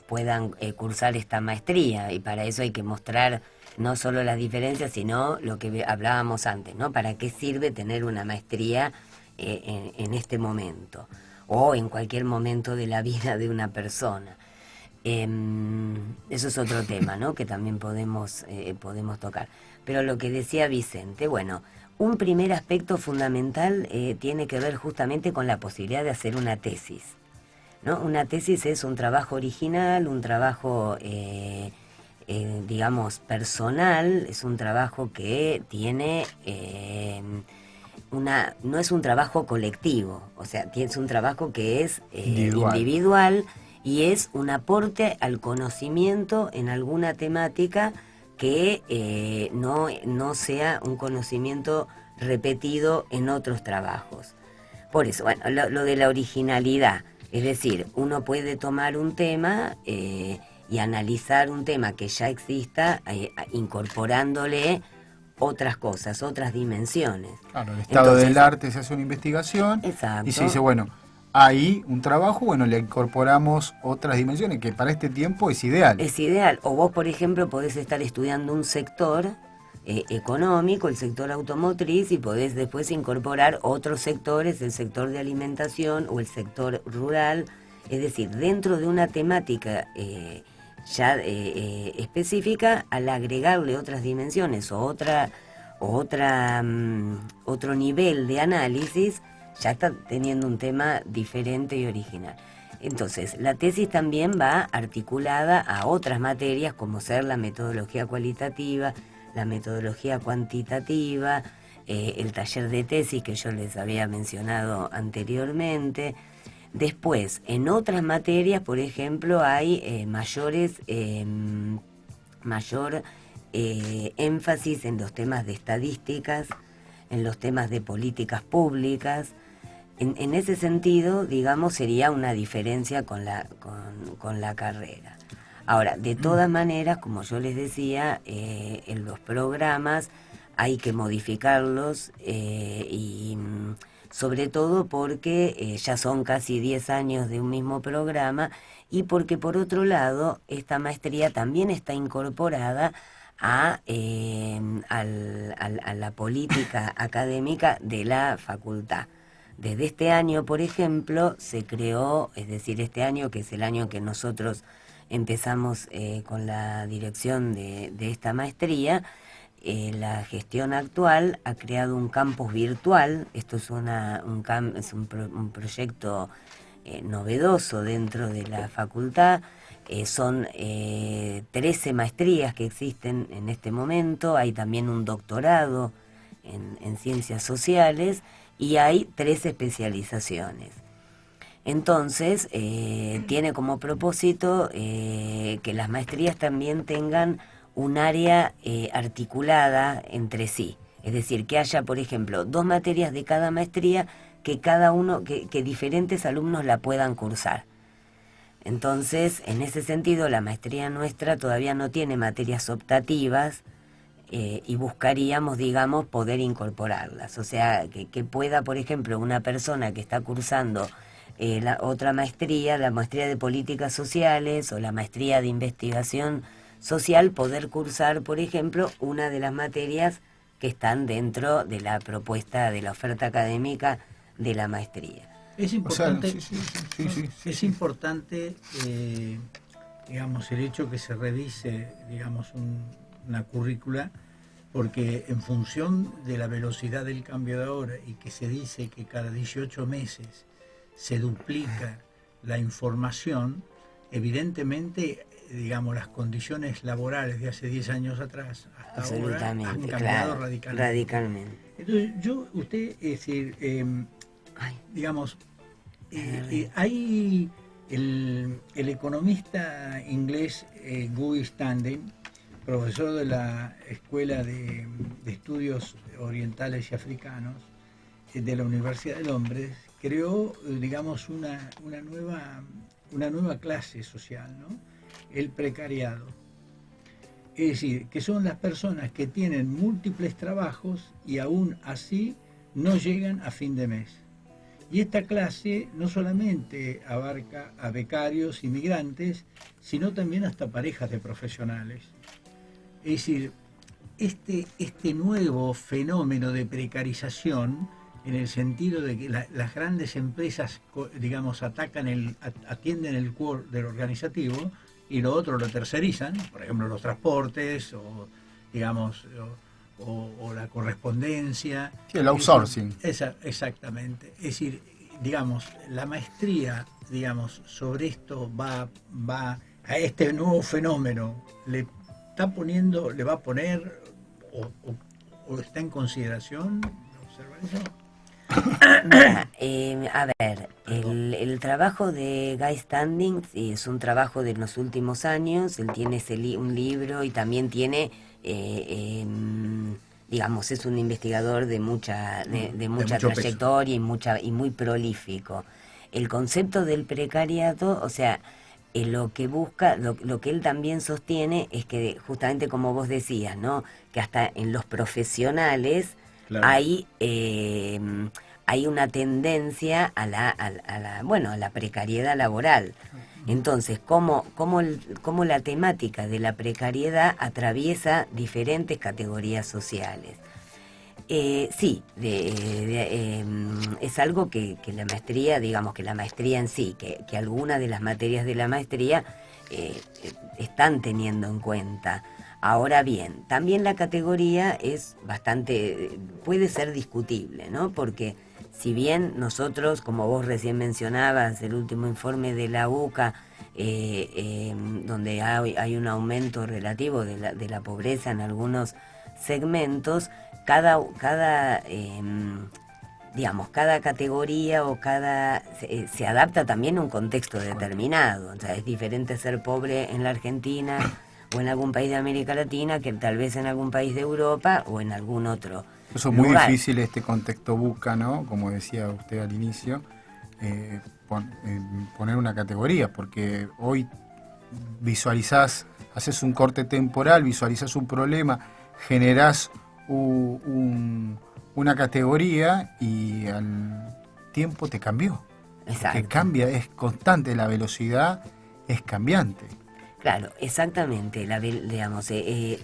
puedan cursar esta maestría, y para eso hay que mostrar no solo las diferencias, sino lo que hablábamos antes, ¿no? ¿Para qué sirve tener una maestría en este momento o en cualquier momento de la vida de una persona? Eso es otro tema, ¿no?, que también podemos tocar. Pero lo que decía Vicente, bueno, un primer aspecto fundamental tiene que ver justamente con la posibilidad de hacer una tesis, ¿no? Una tesis es un trabajo original, un trabajo, digamos, personal, es un trabajo que tiene no es un trabajo colectivo, o sea, es un trabajo que es individual. Y es un aporte al conocimiento en alguna temática que no sea un conocimiento repetido en otros trabajos. Por eso, bueno, lo de la originalidad, es decir, uno puede tomar un tema y analizar un tema que ya exista, incorporándole otras cosas, otras dimensiones. Claro, el estado del arte, se hace una investigación. Exacto. Y se dice, bueno, hay un trabajo, bueno, le incorporamos otras dimensiones, que para este tiempo es ideal. Es ideal. O vos, por ejemplo, podés estar estudiando un sector económico, el sector automotriz, y podés después incorporar otros sectores, el sector de alimentación o el sector rural. Es decir, dentro de una temática específica, al agregarle otras dimensiones o otro nivel de análisis, ya está teniendo un tema diferente y original. Entonces, la tesis también va articulada a otras materias, como ser la metodología cualitativa, la metodología cuantitativa, el taller de tesis que yo les había mencionado anteriormente. Después, en otras materias, por ejemplo, hay mayor énfasis en los temas de estadísticas, en los temas de políticas públicas. En ese sentido, digamos, sería una diferencia con la carrera. Ahora, de todas maneras, como yo les decía, en los programas hay que modificarlos y sobre todo porque ya son casi 10 años de un mismo programa, y porque por otro lado esta maestría también está incorporada a la política académica de la facultad. Desde este año, por ejemplo, se creó, es decir, este año, que es el año que nosotros empezamos con la dirección de esta maestría, la gestión actual ha creado un campus virtual. Esto es un proyecto novedoso dentro de la facultad. Son 13 maestrías que existen en este momento. Hay también un doctorado en ciencias sociales y hay 3 especializaciones. Entonces, tiene como propósito que las maestrías también tengan un área articulada entre sí. Es decir, que haya, por ejemplo, 2 materias de cada maestría que diferentes alumnos la puedan cursar. Entonces, en ese sentido, la maestría nuestra todavía no tiene materias optativas y buscaríamos, digamos, poder incorporarlas. O sea, que pueda, por ejemplo, una persona que está cursando la otra maestría, la maestría de políticas sociales o la maestría de investigación social, poder cursar, por ejemplo, una de las materias que están dentro de la propuesta de la oferta académica de la maestría. Es importante, es importante digamos, el hecho que se revise, digamos, una currícula, porque en función de la velocidad del cambio de ahora y que se dice que cada 18 meses se duplica la información, evidentemente, digamos, las condiciones laborales de hace 10 años atrás hasta ahora han cambiado radicalmente. Entonces, usted, es decir, digamos, hay el economista inglés Guy Standing, profesor de la Escuela de Estudios Orientales y Africanos de la Universidad de Londres, creó, digamos, una nueva clase social, ¿no? El precariado. Es decir, que son las personas que tienen múltiples trabajos y aún así no llegan a fin de mes. Y esta clase no solamente abarca a becarios, inmigrantes, sino también hasta parejas de profesionales. Es decir, este nuevo fenómeno de precarización, en el sentido de que las grandes empresas, digamos, atienden el core del organizativo y lo otro lo tercerizan, por ejemplo, los transportes o, digamos, o la correspondencia. Sí, el outsourcing. Exactamente. Es decir, digamos, la maestría, digamos, sobre esto va a este nuevo fenómeno, le va a poner o está en consideración observar eso. A ver, el trabajo de Guy Standing es un trabajo de los últimos años. Él tiene un libro y también tiene, digamos, es un investigador de mucha trayectoria y muy prolífico. El concepto del precariado, o sea, lo que busca, lo que él también sostiene es que, justamente como vos decías, ¿no?, que hasta en los profesionales, claro, hay una tendencia a la precariedad laboral. Entonces, ¿cómo la temática de la precariedad atraviesa diferentes categorías sociales? Sí, es algo que la maestría, digamos, que la maestría en sí, que algunas de las materias de la maestría están teniendo en cuenta. Ahora bien, también la categoría es puede ser discutible, ¿no? Porque si bien nosotros, como vos recién mencionabas, el último informe de la UCA, donde hay un aumento relativo de la pobreza en algunos segmentos, cada categoría o se adapta también a un contexto determinado. O sea, es diferente ser pobre en la Argentina o en algún país de América Latina que tal vez en algún país de Europa o en algún otro Eso es muy difícil, este contexto busca, ¿no?, como decía usted al inicio, poner una categoría, porque hoy visualizás, haces un corte temporal, visualizás un problema, generás una categoría y al tiempo te cambió. Exacto. Que cambia, es constante, la velocidad es cambiante. Claro, exactamente,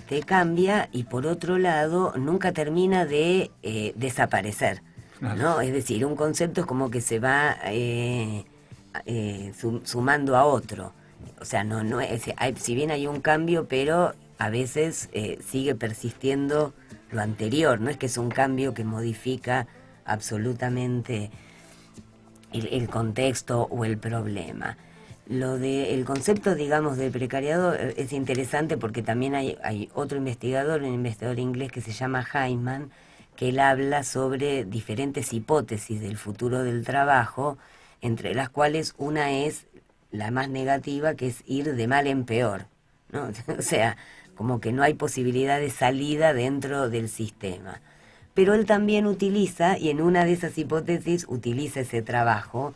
te cambia y por otro lado nunca termina de desaparecer, ¿no? Claro. Es decir, un concepto es como que se va sumando a otro. O sea, si bien hay un cambio, pero a veces sigue persistiendo lo anterior, no es que es un cambio que modifica absolutamente el contexto o el problema. El concepto, digamos, del precariado es interesante porque también hay otro investigador, un investigador inglés que se llama Hyman, que él habla sobre diferentes hipótesis del futuro del trabajo, entre las cuales una es la más negativa, que es ir de mal en peor, ¿no? O sea, como que no hay posibilidad de salida dentro del sistema. Pero él también utiliza, y en una de esas hipótesis utiliza ese trabajo,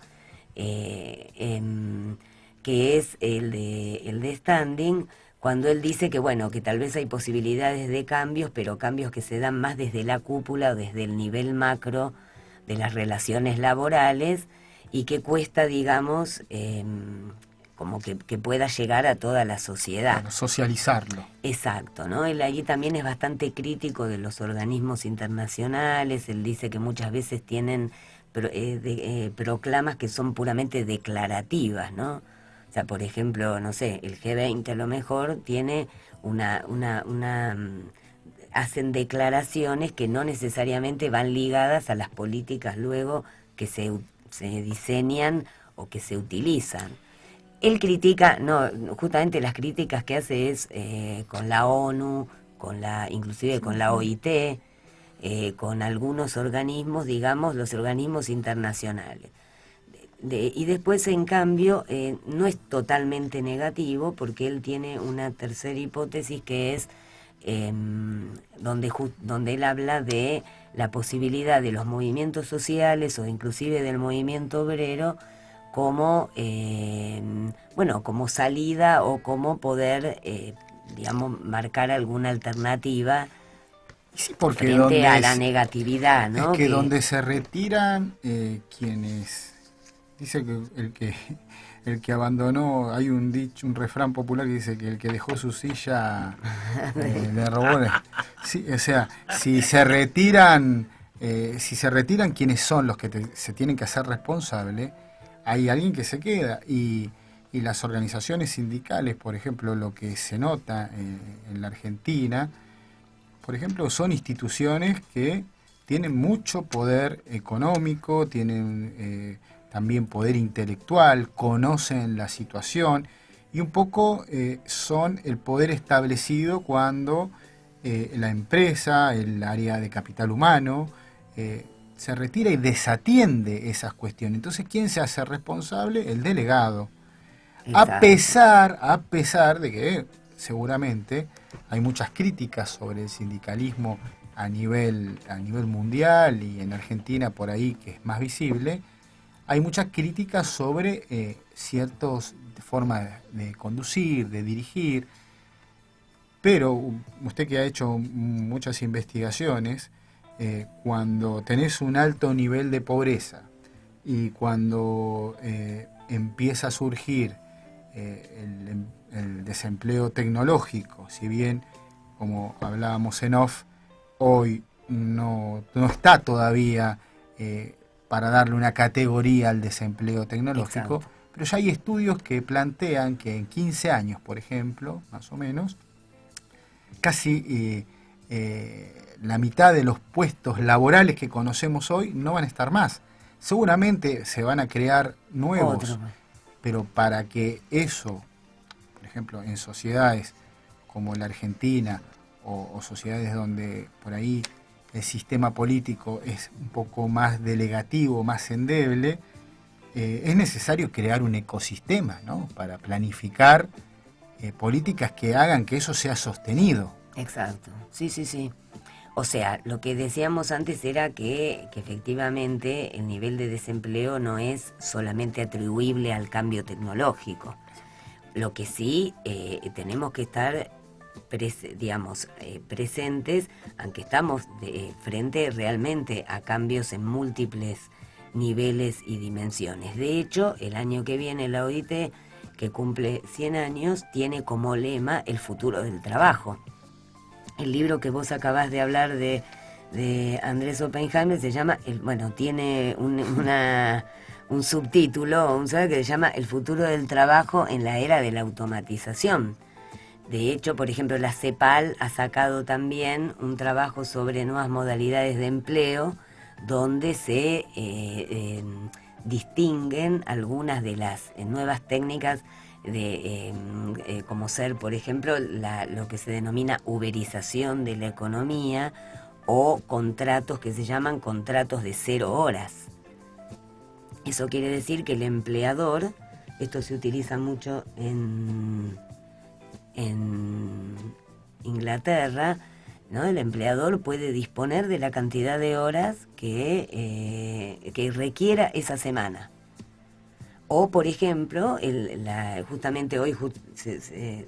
que es el de Standing, cuando él dice que, bueno, que tal vez hay posibilidades de cambios, pero cambios que se dan más desde la cúpula o desde el nivel macro de las relaciones laborales, y que cuesta, digamos, como que pueda llegar a toda la sociedad. Bueno, socializarlo. Exacto, ¿no? Él allí también es bastante crítico de los organismos internacionales. Él dice que muchas veces tienen proclamas que son puramente declarativas, ¿no? O sea, por ejemplo, no sé, el G20 a lo mejor tiene hacen declaraciones que no necesariamente van ligadas a las políticas luego que se diseñan o que se utilizan. Él critica, justamente las críticas que hace es con la ONU, inclusive con la OIT, con algunos organismos, digamos, los organismos internacionales. Y después, en cambio, no es totalmente negativo, porque él tiene una tercera hipótesis que es donde él habla de la posibilidad de los movimientos sociales o inclusive del movimiento obrero como como salida o como poder digamos marcar alguna alternativa frente a la negatividad, ¿no? Es que donde se retiran quienes dice que el que abandonó, hay un refrán popular que dice que el que dejó su silla le robó. Sí, o sea, si se retiran quienes son los que se tienen que hacer responsables, hay alguien que se queda y las organizaciones sindicales, por ejemplo, lo que se nota en la Argentina, por ejemplo, son instituciones que tienen mucho poder económico, tienen también poder intelectual, conocen la situación y un poco son el poder establecido cuando la empresa, el área de capital humano, se retira y desatiende esas cuestiones. Entonces, ¿quién se hace responsable? El delegado. A pesar de que seguramente hay muchas críticas sobre el sindicalismo a nivel mundial y en Argentina por ahí que es más visible, hay muchas críticas sobre ciertas formas de conducir, de dirigir, pero usted que ha hecho muchas investigaciones, cuando tenés un alto nivel de pobreza y cuando empieza a surgir el desempleo tecnológico, si bien, como hablábamos en off, hoy no está todavía para darle una categoría al desempleo tecnológico. Exacto. Pero ya hay estudios que plantean que en 15 años, por ejemplo, más o menos, casi la mitad de los puestos laborales que conocemos hoy no van a estar más. Seguramente se van a crear nuevos, pero para que eso, por ejemplo, en sociedades como la Argentina o sociedades donde por ahí el sistema político es un poco más delegativo, más endeble, es necesario crear un ecosistema, ¿no? Para planificar políticas que hagan que eso sea sostenido. Exacto, sí. O sea, lo que decíamos antes era que efectivamente el nivel de desempleo no es solamente atribuible al cambio tecnológico. Lo que sí tenemos que estar presentes, aunque estamos frente realmente a cambios en múltiples niveles y dimensiones. De hecho, el año que viene la OIT, que cumple 100 años, tiene como lema el futuro del trabajo. El libro que vos acabás de hablar de Andrés Oppenheimer se llama, tiene un subtítulo, que se llama El futuro del trabajo en la era de la automatización. De hecho, por ejemplo, la CEPAL ha sacado también un trabajo sobre nuevas modalidades de empleo, donde se distinguen algunas de las nuevas técnicas como ser, por ejemplo, lo que se denomina uberización de la economía o contratos que se llaman contratos de 0 horas. Eso quiere decir que el empleador, esto se utiliza mucho en Inglaterra, ¿no? El empleador puede disponer de la cantidad de horas que requiera esa semana. O, por ejemplo, justamente hoy se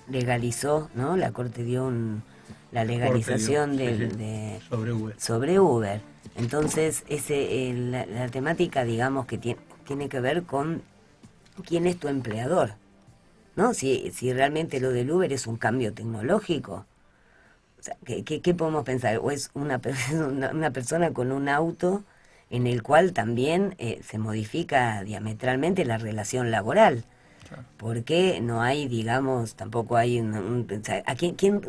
legalizó, ¿no? La Corte dio la legalización sobre Uber. Entonces, la temática, digamos, que tiene que ver con quién es tu empleador, ¿no? Si realmente lo del Uber es un cambio tecnológico. O sea, ¿qué podemos pensar? ¿O es una persona con un auto en el cual también se modifica diametralmente la relación laboral. Porque no hay, digamos, tampoco hay o sea,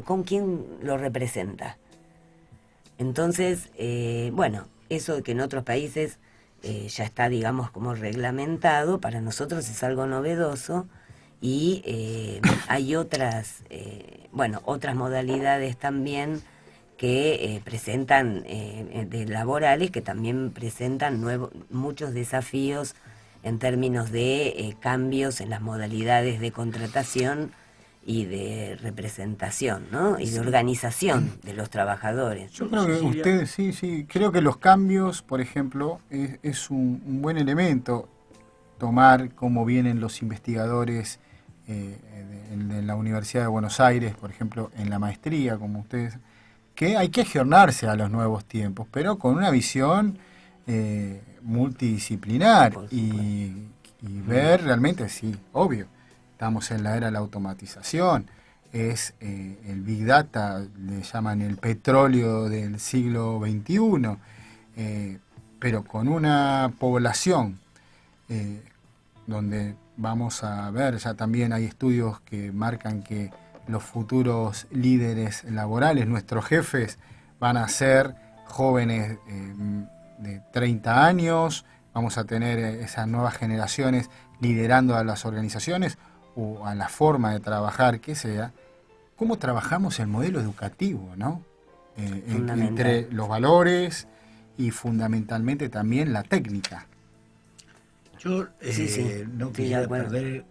¿con quién lo representa? Entonces, bueno, eso que en otros países ya está, digamos, como reglamentado, para nosotros es algo novedoso y hay otras, otras modalidades también que presentan, de laborales, que también presentan muchos desafíos en términos de cambios en las modalidades de contratación y de representación, ¿no? Y de organización de los trabajadores. Yo creo que ustedes, sí, creo que los cambios, por ejemplo, es un buen elemento tomar cómo vienen los investigadores en la Universidad de Buenos Aires, por ejemplo, en la maestría, como ustedes, que hay que ayornarse a los nuevos tiempos, pero con una visión multidisciplinar y ver realmente, sí, obvio, estamos en la era de la automatización, es el Big Data, le llaman el petróleo del siglo XXI, pero con una población donde vamos a ver, ya también hay estudios que marcan que los futuros líderes laborales, nuestros jefes, van a ser jóvenes de 30 años, vamos a tener esas nuevas generaciones liderando a las organizaciones o a la forma de trabajar que sea. ¿Cómo trabajamos el modelo educativo, ¿no? Entre los valores y fundamentalmente también la técnica. Yo no quería perder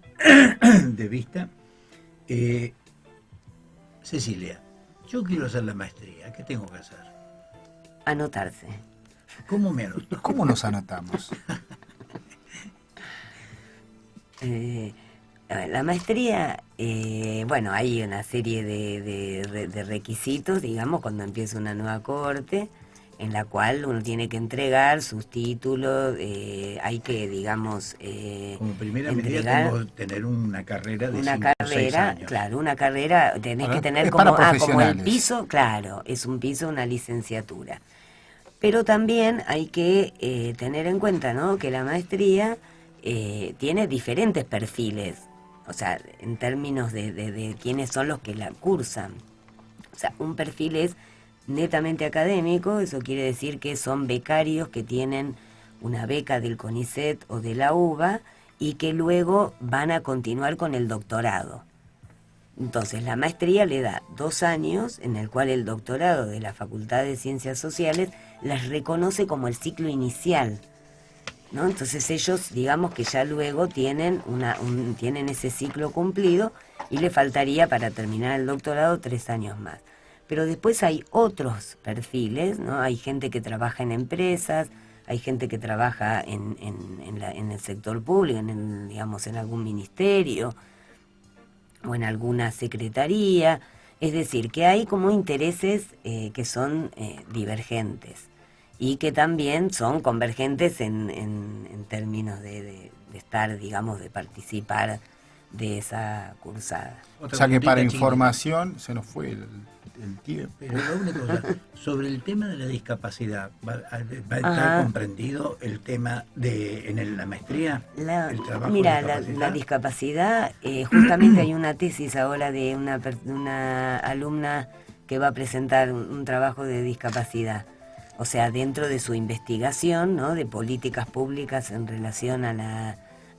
de vista. Cecilia, yo quiero hacer la maestría. ¿Qué tengo que hacer? Anotarse. ¿Cómo me anoto? ¿Cómo nos anotamos? La maestría, hay una serie de requisitos, digamos, cuando empieza una nueva corte, en la cual uno tiene que entregar sus títulos, hay que, digamos, como primera medida tengo que tener una carrera de 5 o 6 años. Claro, una carrera tenés que tener como el piso, claro, es un piso, una licenciatura. Pero también hay que tener en cuenta, ¿no?, que la maestría tiene diferentes perfiles, o sea, en términos de quiénes son los que la cursan. O sea, un perfil es netamente académico, eso quiere decir que son becarios que tienen una beca del CONICET o de la UBA y que luego van a continuar con el doctorado. Entonces la maestría le da 2 años en el cual el doctorado de la Facultad de Ciencias Sociales las reconoce como el ciclo inicial, ¿no? Entonces ellos, digamos que ya luego tienen tienen ese ciclo cumplido y le faltaría para terminar el doctorado 3 años más. Pero después hay otros perfiles, ¿no? Hay gente que trabaja en empresas, hay gente que trabaja en el sector público, digamos, en algún ministerio o en alguna secretaría. Es decir, que hay como intereses que son divergentes y que también son convergentes en términos de estar, digamos, de participar de esa cursada. O sea que para información se nos fue el tiempo. Pero la única cosa, sobre el tema de la discapacidad, ¿va a estar comprendido el tema en la maestría? El trabajo mira, la discapacidad, justamente hay una tesis ahora de una alumna que va a presentar un trabajo de discapacidad. O sea, dentro de su investigación, ¿no?, de políticas públicas en relación a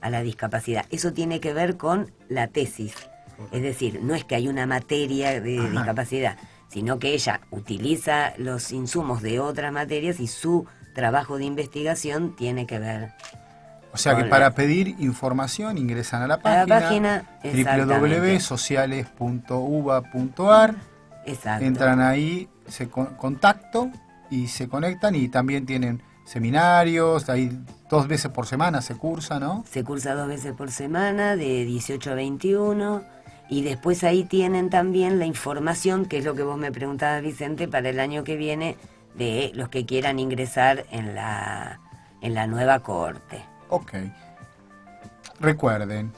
la discapacidad. Eso tiene que ver con la tesis. Es decir, no es que hay una materia de discapacidad, sino que ella utiliza los insumos de otras materias y su trabajo de investigación tiene que ver. O sea que para pedir información ingresan a la página www.sociales.uba.ar, entran ahí, contacto y se conectan, y también tienen seminarios, ahí 2 veces por semana se cursa, ¿no? Se cursa 2 veces por semana, de 18 a 21, y después ahí tienen también la información, que es lo que vos me preguntabas, Vicente, para el año que viene, de los que quieran ingresar en la nueva cohorte. Ok. Recuerden,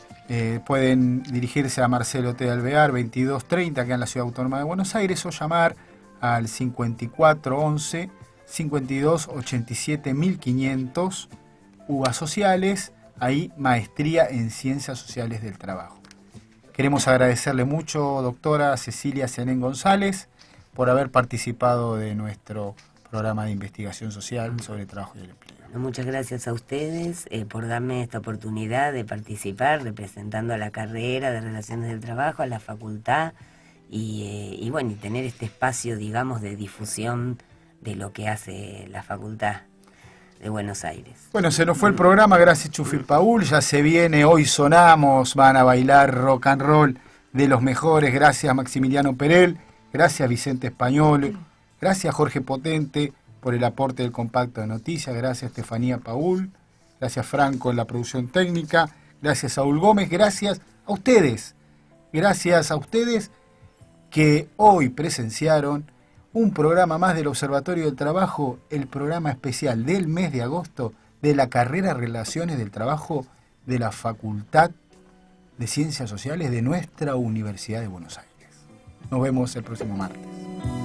pueden dirigirse a Marcelo T. Alvear, 2230, acá en la Ciudad Autónoma de Buenos Aires, o llamar al 5411 5287-1500, UBA Sociales, ahí Maestría en Ciencias Sociales del Trabajo. Queremos agradecerle mucho, doctora Cecilia Senén González, por haber participado de nuestro programa de investigación social sobre el trabajo y el empleo. Muchas gracias a ustedes por darme esta oportunidad de participar representando a la carrera de Relaciones del Trabajo, a la facultad y bueno, y tener este espacio, digamos, de difusión de lo que hace la Facultad de Buenos Aires. Bueno, se nos fue el programa, gracias Chufi Paul, ya se viene, hoy sonamos, van a bailar rock and roll de los mejores, gracias Maximiliano Perel, gracias Vicente Español, gracias Jorge Potente por el aporte del compacto de noticias, gracias Estefanía Paul, gracias Franco en la producción técnica, gracias Saúl Gómez, gracias a ustedes que hoy presenciaron un programa más del Observatorio del Trabajo, el programa especial del mes de agosto de la carrera Relaciones del Trabajo de la Facultad de Ciencias Sociales de nuestra Universidad de Buenos Aires. Nos vemos el próximo martes.